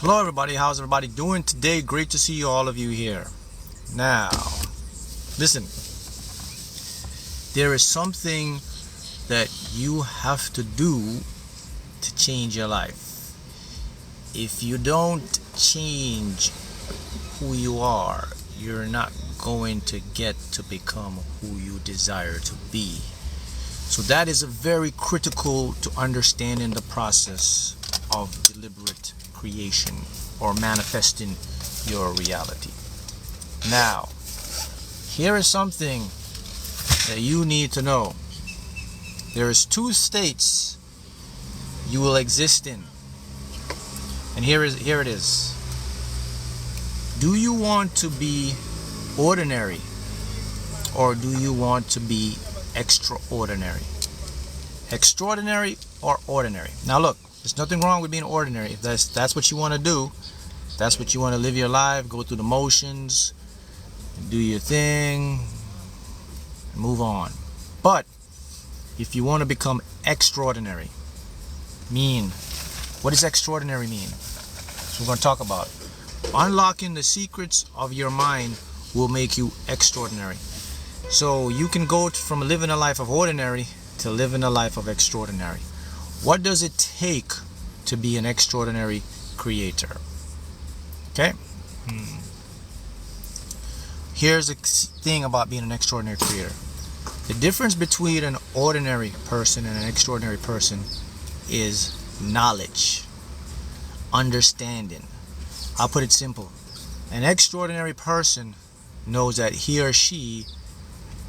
Hello everybody, how's everybody doing today? Great to see all of you here. Now, listen, there is something that you have to do to change your life. If you don't change who you are, you're not going to get to become who you desire to be. So that is a very critical to understand in the process of deliberate creation or manifesting your reality. Now, here is something that you need to know. There is two states you will exist in. And here it is. Do you want to be ordinary or do you want to be extraordinary? Extraordinary or ordinary? Now look, there's nothing wrong with being ordinary. If that's what you want to do, that's what you want to live your life, go through the motions, do your thing, move on. But if you want to become extraordinary, what does extraordinary mean? So we're going to talk about. Unlocking the secrets of your mind will make you extraordinary. So you can go from living a life of ordinary to living a life of extraordinary. What does it take to be an extraordinary creator? Okay? Here's the thing about being an extraordinary creator. The difference between an ordinary person and an extraordinary person is knowledge, understanding. I'll put it simple. An extraordinary person knows that he or she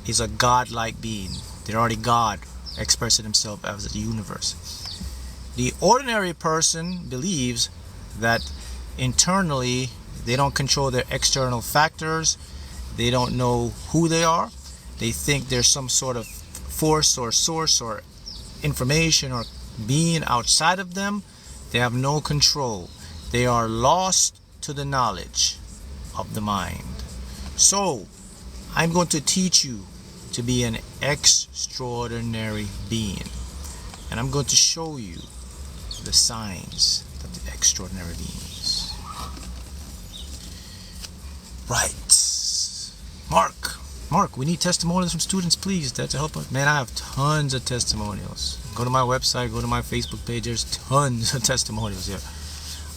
is a godlike being. They're already God, expressing himself as the universe. The ordinary person believes that internally they don't control their external factors. They don't know who they are. They think there's some sort of force or source or information or being outside of them. They have no control. They are lost to the knowledge of the mind. So, I'm going to teach you to be an extraordinary being. And I'm going to show you the signs that the extraordinary being is. Right. Mark, we need testimonials from students, please. That's to help us. Man, I have tons of testimonials. Go to my website, go to my Facebook page. There's tons of testimonials here.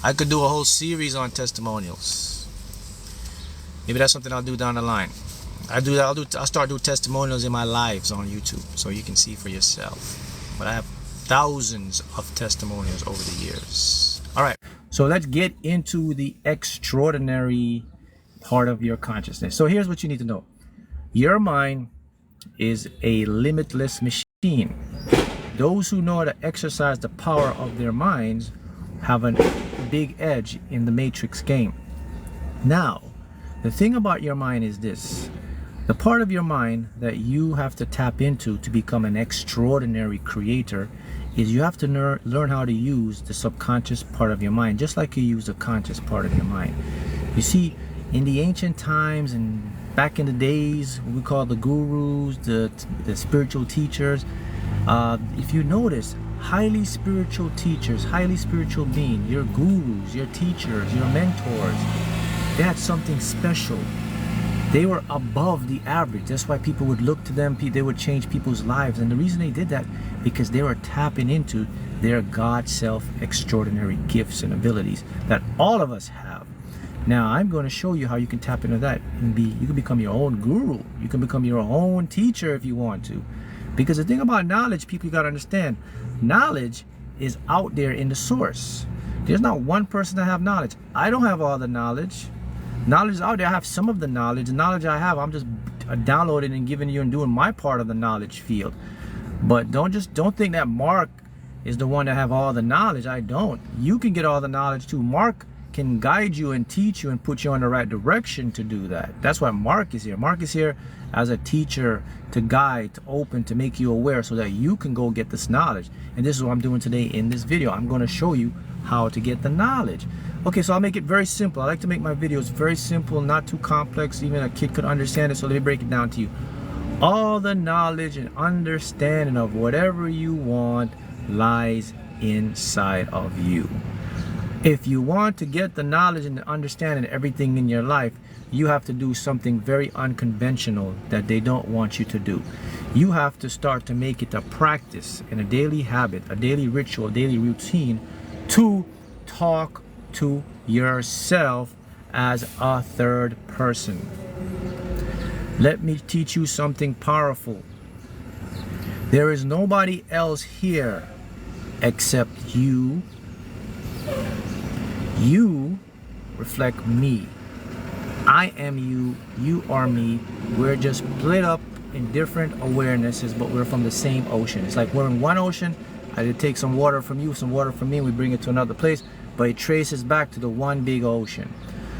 I could do a whole series on testimonials. Maybe that's something I'll do down the line. I'll start doing testimonials in my lives on YouTube so you can see for yourself. But I have thousands of testimonials over the years. All right, so let's get into the extraordinary part of your consciousness. So here's what you need to know. Your mind is a limitless machine. Those who know how to exercise the power of their minds have a big edge in the matrix game. Now, the thing about your mind is this. The part of your mind that you have to tap into to become an extraordinary creator is you have to learn how to use the subconscious part of your mind, just like you use the conscious part of your mind. You see, in the ancient times and back in the days, what we call the gurus, the spiritual teachers, if you notice, highly spiritual teachers, highly spiritual beings, your gurus, your teachers, your mentors, they had something special. They were above the average. That's why people would look to them. They would change people's lives. And the reason they did that, because they were tapping into their God self extraordinary gifts and abilities that all of us have. Now, I'm going to show you how you can tap into that and you can become your own guru. You can become your own teacher if you want to. Because the thing about knowledge, people, you got to understand, knowledge is out there in the source. There's not one person that have knowledge. I don't have all the knowledge. Knowledge is out there. I have some of the knowledge. The knowledge I have, I'm just downloading and giving you and doing my part of the knowledge field. But don't think that Mark is the one that have all the knowledge. I don't. You can get all the knowledge too. Mark can guide you and teach you and put you in the right direction to do that. That's why Mark is here. Mark is here as a teacher, to guide, to open, to make you aware so that you can go get this knowledge. And this is what I'm doing today in this video. I'm going to show you how to get the knowledge. Okay, so I'll make it very simple. I like to make my videos very simple, not too complex, even a kid could understand it. So let me break it down to you. All the knowledge and understanding of whatever you want lies inside of you. If you want to get the knowledge and the understanding of everything in your life, you have to do something very unconventional that they don't want you to do. You have to start to make it a practice and a daily habit, a daily ritual, a daily routine to talk to yourself as a third person. Let me teach you something powerful. There is nobody else here except you. You reflect me. I am you, you are me. We're just split up in different awarenesses, but we're from the same ocean. It's like we're in one ocean. I take some water from you, some water from me, and we bring it to another place, but it traces back to the one big ocean.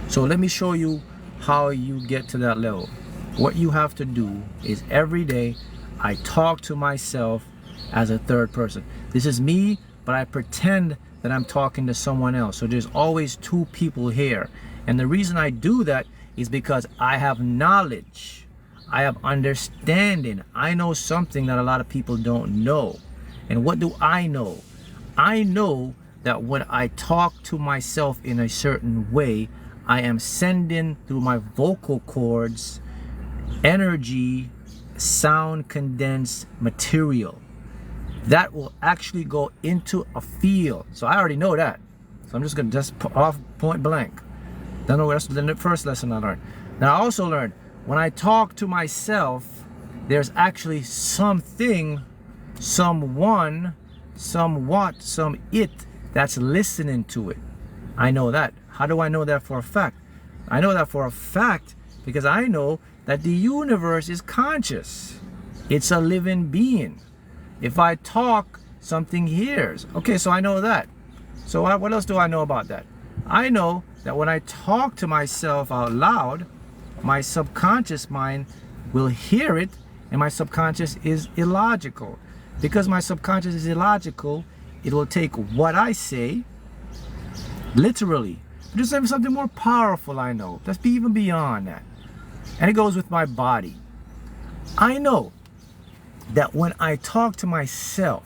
So let me show you how you get to that level. What you have to do is every day I talk to myself as a third person. This is me, but I pretend that I'm talking to someone else. So there's always two people here. And the reason I do that is because I have knowledge. I have understanding. I know something that a lot of people don't know. And what do I know? I know that when I talk to myself in a certain way, I am sending through my vocal cords energy, sound condensed material that will actually go into a field. So I already know that. So I'm just gonna off point blank. Don't know, that's the first lesson I learned. Now I also learned when I talk to myself, there's actually something, someone, somewhat, some it that's listening to it. I know that. How do I know that for a fact? I know that for a fact because I know that the universe is conscious. It's a living being. If I talk, something hears. Okay, so I know that. So what else do I know about that? I know that when I talk to myself out loud, my subconscious mind will hear it, and my subconscious is illogical. Because my subconscious is illogical, it will take what I say, literally. But there's something more powerful I know. Let's be even beyond that. And it goes with my body. I know that when I talk to myself,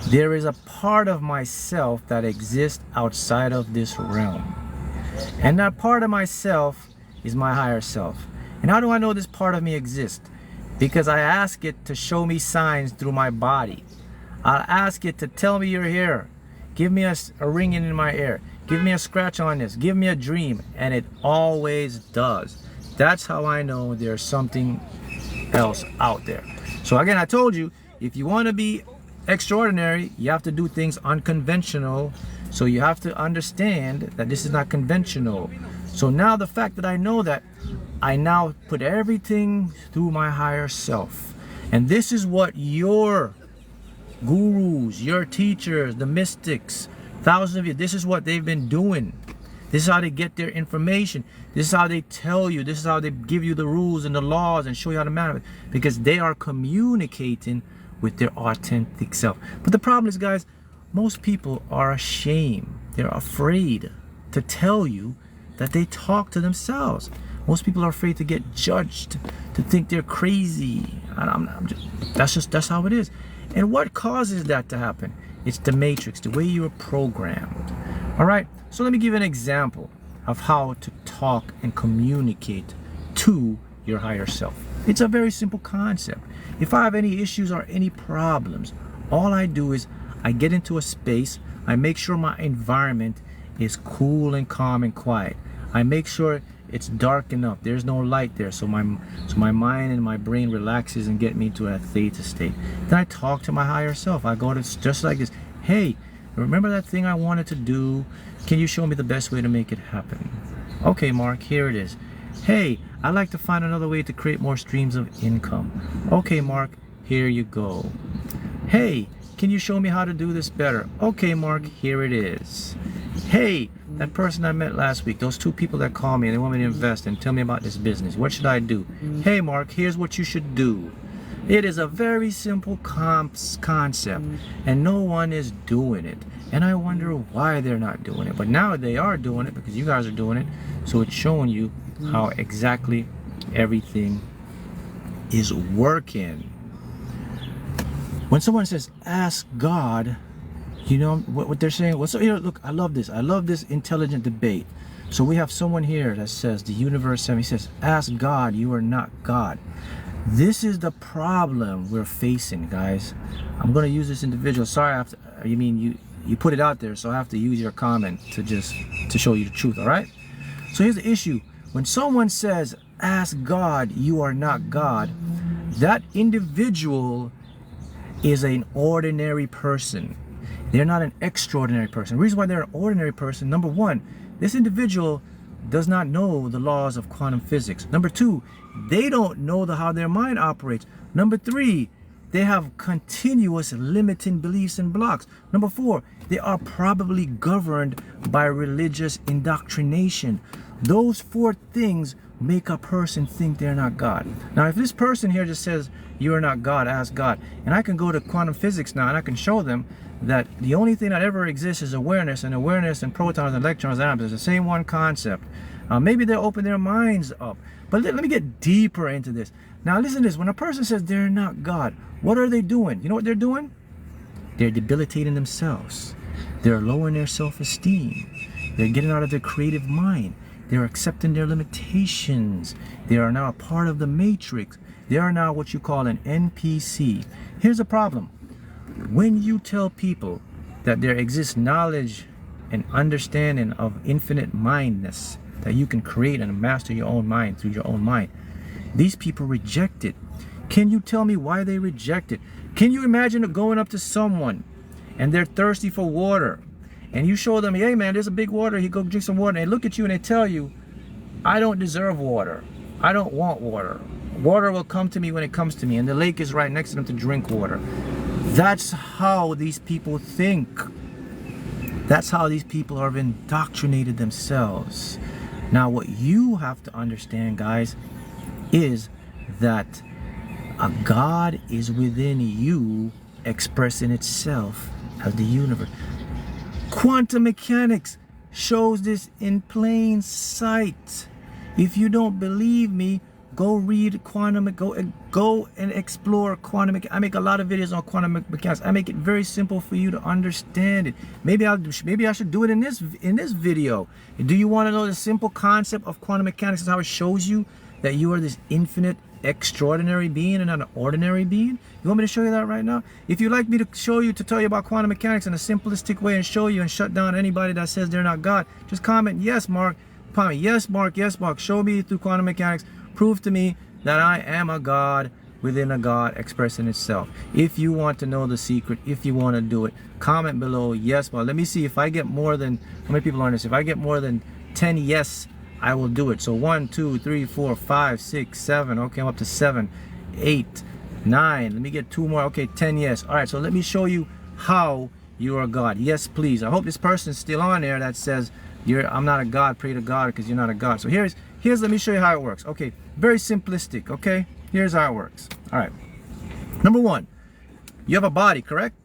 there is a part of myself that exists outside of this realm. And that part of myself is my higher self. And how do I know this part of me exists? Because I ask it to show me signs through my body. I'll ask it to tell me you're here. Give me a ringing in my ear. Give me a scratch on this. Give me a dream. And it always does. That's how I know there's something else out there. So again, I told you, if you want to be extraordinary, you have to do things unconventional. So you have to understand that this is not conventional. So now the fact that I know that, I now put everything through my higher self. And this is what your gurus, your teachers, the mystics, thousands of you, this is what they've been doing. This is how they get their information. This is how they tell you. This is how they give you the rules and the laws and show you how to manage it. Because they are communicating with their authentic self. But the problem is, guys, most people are ashamed. They're afraid to tell you that they talk to themselves. Most people are afraid to get judged, to think they're crazy. That's how it is. And what causes that to happen? It's the matrix, the way you are programmed. All right, so let me give you an example of how to talk and communicate to your higher self. It's a very simple concept. If I have any issues or any problems, all I do is I get into a space, I make sure my environment is cool and calm and quiet. I make sure it's dark enough, there's no light there, so my mind and my brain relaxes and get me to a theta state. Then I talk to my higher self. I go to just like this. Hey, remember that thing I wanted to do? Can you show me the best way to make it happen? Okay, Mark, here it is. Hey, I'd like to find another way to create more streams of income. Okay, Mark, here you go. Hey, can you show me how to do this better? Okay, Mark, here it is. Hey, that person I met last week, those two people that call me and they want me to invest and tell me about this business, what should I do? Hey, Mark, here's what you should do. It is a very simple concept, and no one is doing it. And I wonder why they're not doing it. But now they are doing it because you guys are doing it. So it's showing you how exactly everything is working. When someone says, ask God, You know what they're saying? Well, so here, look, I love this. I love this intelligent debate. So we have someone here that says the universe, he says, ask God, you are not God. This is the problem we're facing, guys. I'm going to use this individual. Sorry, you put it out there, so I have to use your comment to show you the truth, all right? So here's the issue. When someone says, ask God, you are not God, that individual is an ordinary person. They're not an extraordinary person. The reason why they're an ordinary person, number one, this individual does not know the laws of quantum physics. Number two, they don't know how their mind operates. Number three, they have continuous limiting beliefs and blocks. Number four, they are probably governed by religious indoctrination. Those four things make a person think they're not God. Now, if this person here just says, you are not God, ask God, and I can go to quantum physics now and I can show them that the only thing that ever exists is awareness, and awareness and protons and electrons and atoms is the same one concept. Maybe they'll open their minds up. But let me get deeper into this. Now listen to this. When a person says they're not God, what are they doing? You know what they're doing? They're debilitating themselves. They're lowering their self-esteem. They're getting out of their creative mind. They're accepting their limitations. They are now a part of the matrix. They are now what you call an NPC. Here's the problem. When you tell people that there exists knowledge and understanding of infinite mindness, that you can create and master your own mind through your own mind, these people reject it. Can you tell me why they reject it? Can you imagine going up to someone and they're thirsty for water, and you show them, hey man, there's a big water, you go drink some water, and they look at you and they tell you, I don't deserve water, I don't want water, water will come to me when it comes to me, and the lake is right next to them to drink water. That's how these people think. That's how these people have indoctrinated themselves. Now what you have to understand, guys, is that a God is within you, expressing itself as the universe. Quantum mechanics shows this in plain sight. If you don't believe me, go read quantum, go and explore quantum mechanics. I make a lot of videos on quantum mechanics. I make it very simple for you to understand it. Maybe I should do it in this video. Do you want to know the simple concept of quantum mechanics and how it shows you that you are this infinite, extraordinary being and not an ordinary being? You want me to show you that right now? If you'd like me to tell you about quantum mechanics in a simplistic way and show you and shut down anybody that says they're not God, just comment, yes, Mark. Comment, yes, Mark, yes, Mark. Show me through quantum mechanics. Prove to me that I am a God within a God expressing itself. If you want to know the secret, if you want to do it, comment below, yes, Mark. Let me see if I get more than, how many people are on this? If I get more than 10 yes, I will do it. So 1, 2, 3, 4, 5, 6, 7. Okay, I'm up to 7, 8, 9. Let me get 2 more. Okay, 10 yes. All right, so let me show you how you are God. Yes, please. I hope this person's still on there that says, I'm not a God, pray to God because you're not a God. So here's let me show you how it works. Okay, very simplistic. Okay, here's how it works. All right, number one, you have a body, correct?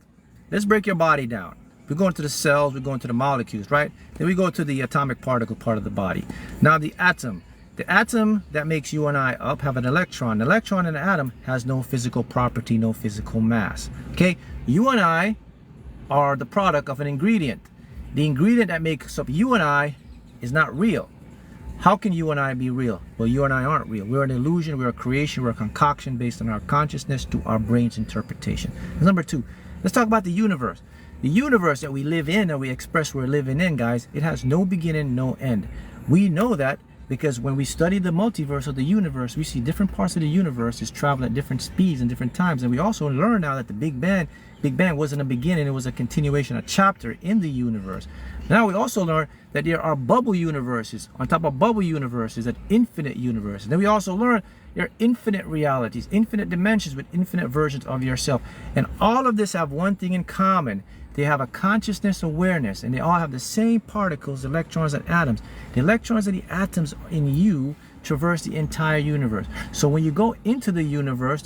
Let's break your body down. We go into the cells, we go into the molecules, right? Then we go to the atomic particle part of the body. Now the atom that makes you and I up have an electron. The electron in an atom has no physical property, no physical mass. Okay, you and I are the product of an ingredient. The ingredient that makes up you and I is not real. How can you and I be real? Well, you and I aren't real. We're an illusion, we're a creation, we're a concoction based on our consciousness to our brain's interpretation. Number two, let's talk about the universe. The universe that we live in, that we express we're living in, guys, it has no beginning, no end. We know that because when we study the multiverse of the universe, we see different parts of the universe is traveling at different speeds and different times. And we also learn now that the Big Bang wasn't a beginning, it was a continuation, a chapter in the universe. Now we also learn that there are bubble universes. On top of bubble universes, an infinite universe. And then we also learn there are infinite realities, infinite dimensions with infinite versions of yourself. And all of this have one thing in common. They have a consciousness awareness, and they all have the same particles, electrons and atoms. The electrons and the atoms in you traverse the entire universe. So when you go into the universe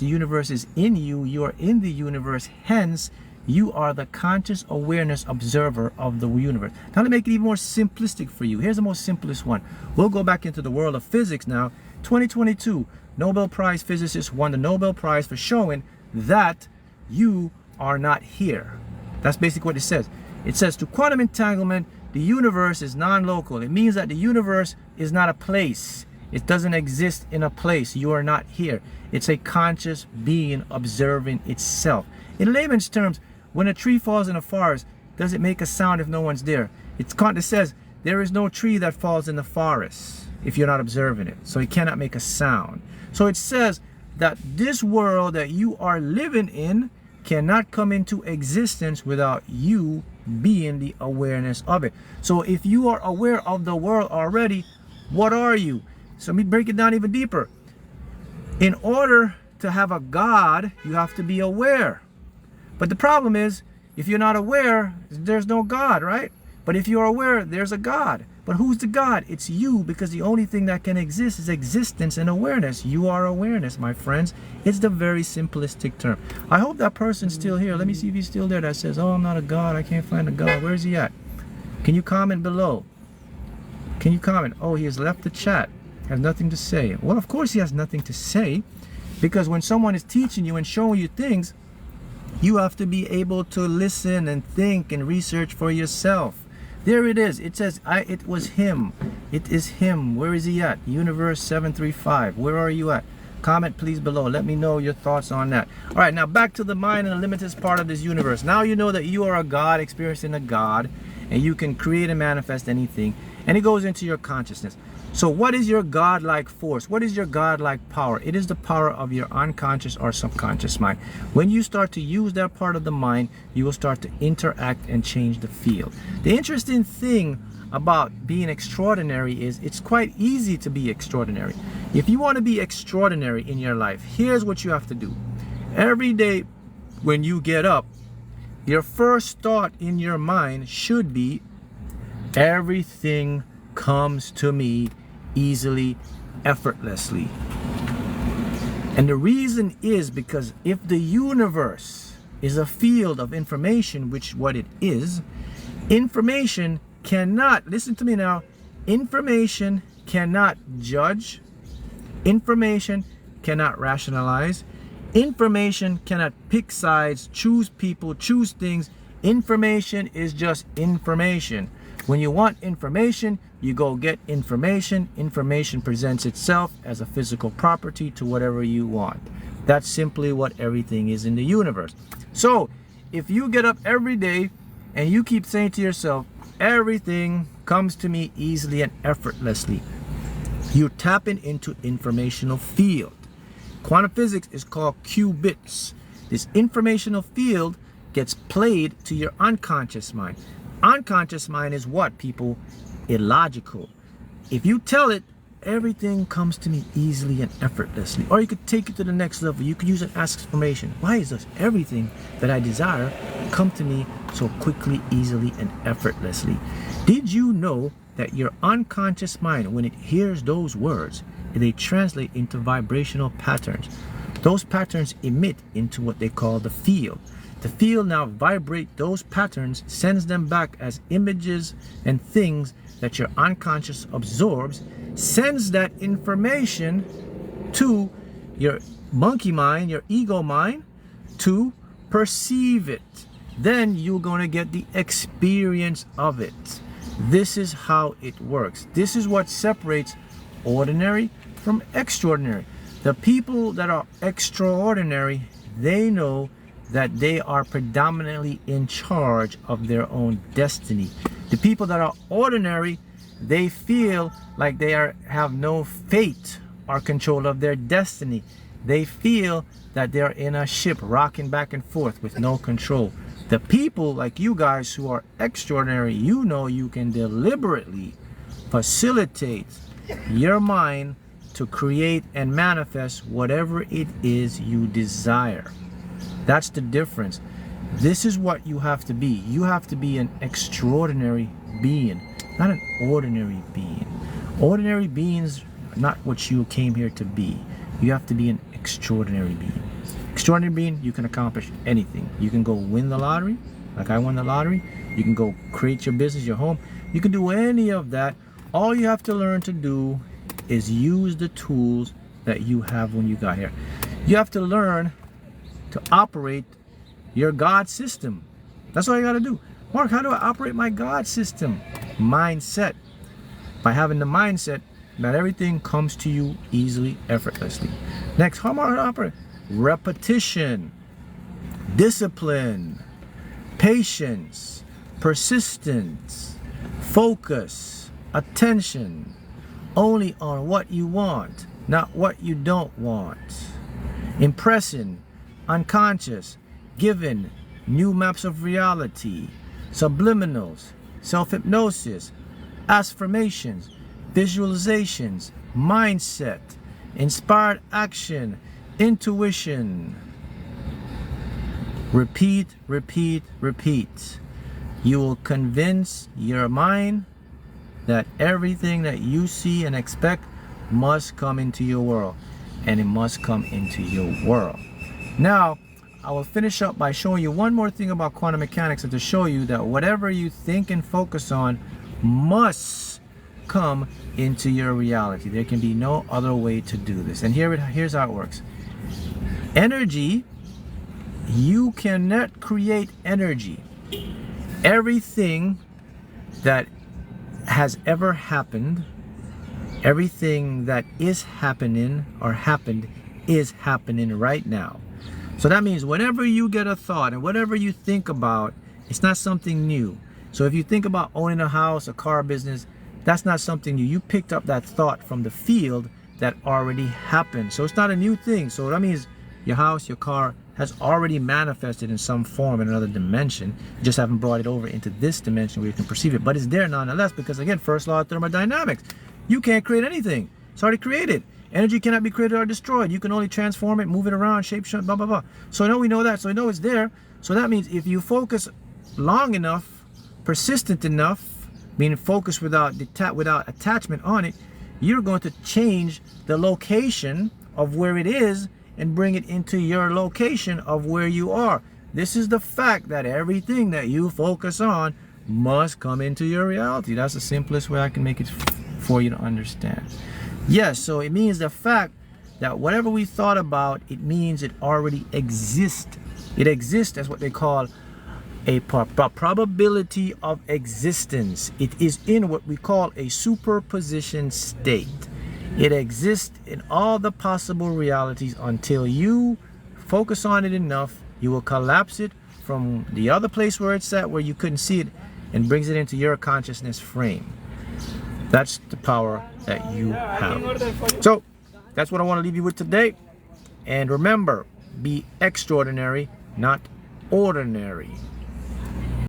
is in you, you are in the universe, hence you are the conscious awareness observer of the universe. Now to make it even more simplistic for you, here's the most simplest one. We'll go back into the world of physics now. 2022, Nobel Prize physicist won the Nobel Prize for showing that you are not here. That's basically what it says. It says to quantum entanglement, the universe is non-local. It means that the universe is not a place. It doesn't exist in a place. You are not here. It's a conscious being observing itself. In layman's terms, when a tree falls in a forest, does it make a sound if no one's there? It says there is no tree that falls in the forest if you're not observing it. So it cannot make a sound. So it says that this world that you are living in cannot come into existence without you being the awareness of it. So if you are aware of the world already, what are you? So let me break it down even deeper. In order to have a God, you have to be aware. But the problem is, if you're not aware, there's no God, right? But if you're aware, there's a God. But who's the God? It's you, because the only thing that can exist is existence and awareness. You are awareness, my friends. It's the very simplistic term. I hope that person's still here. Let me see if he's still there that says, oh, I'm not a God. I can't find a God. Where's he at? Can you comment below? Can you comment? Oh, he has left the chat. Has nothing to say. Well, of course he has nothing to say, because when someone is teaching you and showing you things, you have to be able to listen and think and research for yourself. There it is. It says, it was him. It is him. Where is he at? Universe 735. Where are you at? Comment please below. Let me know your thoughts on that. All right, now back to the mind and the limitless part of this universe. Now you know that you are a God experiencing a God, and you can create and manifest anything, and it goes into your consciousness. So what is your God-like force? What is your God-like power? It is the power of your unconscious or subconscious mind. When you start to use that part of the mind, you will start to interact and change the field. The interesting thing about being extraordinary is it's quite easy to be extraordinary. If you want to be extraordinary in your life, here's what you have to do. Every day when you get up, your first thought in your mind should be, everything comes to me easily, effortlessly. And the reason is because if the universe is a field of information, which what it is, information cannot, listen to me now, information cannot judge, information cannot rationalize, information cannot pick sides, choose people, choose things. Information is just information. When you want information, you go get information. Information presents itself as a physical property to whatever you want. That's simply what everything is in the universe. So if you get up every day and you keep saying to yourself, everything comes to me easily and effortlessly, you're tapping into informational field. Quantum physics is called qubits. This informational field gets played to your unconscious mind. Unconscious mind is what, people? Illogical. If you tell it, everything comes to me easily and effortlessly, or you could take it to the next level. You could use an exclamation. Why is this everything that I desire come to me so quickly, easily, and effortlessly? Did you know that your unconscious mind, when it hears those words, they translate into vibrational patterns? Those patterns emit into what they call the field. The field now vibrate those patterns, sends them back as images and things that your unconscious absorbs, sends that information to your monkey mind, your ego mind, to perceive it. Then you're going to get the experience of it. This is how it works. This is what separates ordinary from extraordinary. The people that are extraordinary, they know that they are predominantly in charge of their own destiny. The people that are ordinary, they feel like they have no fate or control of their destiny. They feel that they're in a ship rocking back and forth with no control. The people like you guys who are extraordinary, you know you can deliberately facilitate your mind to create and manifest whatever it is you desire. That's the difference. This is what you have to be. You have to be an extraordinary being, not an ordinary being. Ordinary beings are not what you came here to be. You have to be an extraordinary being. Extraordinary being, you can accomplish anything. You can go win the lottery, like I won the lottery. You can go create your business, your home. You can do any of that. All you have to learn to do is use the tools that you have when you got here. You have to learn to operate your God system. That's all you got to do. Mark, how do I operate my God system? Mindset. By having the mindset that everything comes to you easily, effortlessly. Next, how am I going to operate? Repetition, discipline, patience, persistence, focus, attention, only on what you want, not what you don't want. Impressing, unconscious, giving new maps of reality, subliminals, self-hypnosis, affirmations, visualizations, mindset, inspired action, intuition. Repeat, repeat, repeat. You will convince your mind that everything that you see and expect must come into your world, and it must come into your world. Now, I will finish up by showing you one more thing about quantum mechanics, and to show you that whatever you think and focus on must come into your reality. There can be no other way to do this. And here's how it works. Energy, you cannot create energy. Everything that has ever happened, everything that is happening or happened is happening right now. So that means whenever you get a thought and whatever you think about, it's not something new. So if you think about owning a house, a car business, that's not something new. You picked up that thought from the field that already happened. So it's not a new thing. So that means your house, your car has already manifested in some form in another dimension. You just haven't brought it over into this dimension where you can perceive it. But it's there nonetheless, because again, first law of thermodynamics. You can't create anything. It's already created. Energy cannot be created or destroyed. You can only transform it, move it around, shape, blah, blah, blah. So I know we know that. So I know it's there. So that means if you focus long enough, persistent enough, meaning focus without attachment on it, you're going to change the location of where it is and bring it into your location of where you are. This is the fact that everything that you focus on must come into your reality. That's the simplest way I can make it for you to understand. Yes, so it means the fact that whatever we thought about, it means it already exists. It exists as what they call a probability of existence. It is in what we call a superposition state. It exists in all the possible realities until you focus on it enough. You will collapse it from the other place where it's at, where you couldn't see it, and brings it into your consciousness frame. That's the power that you have. So that's what I want to leave you with today. And remember, be extraordinary, not ordinary.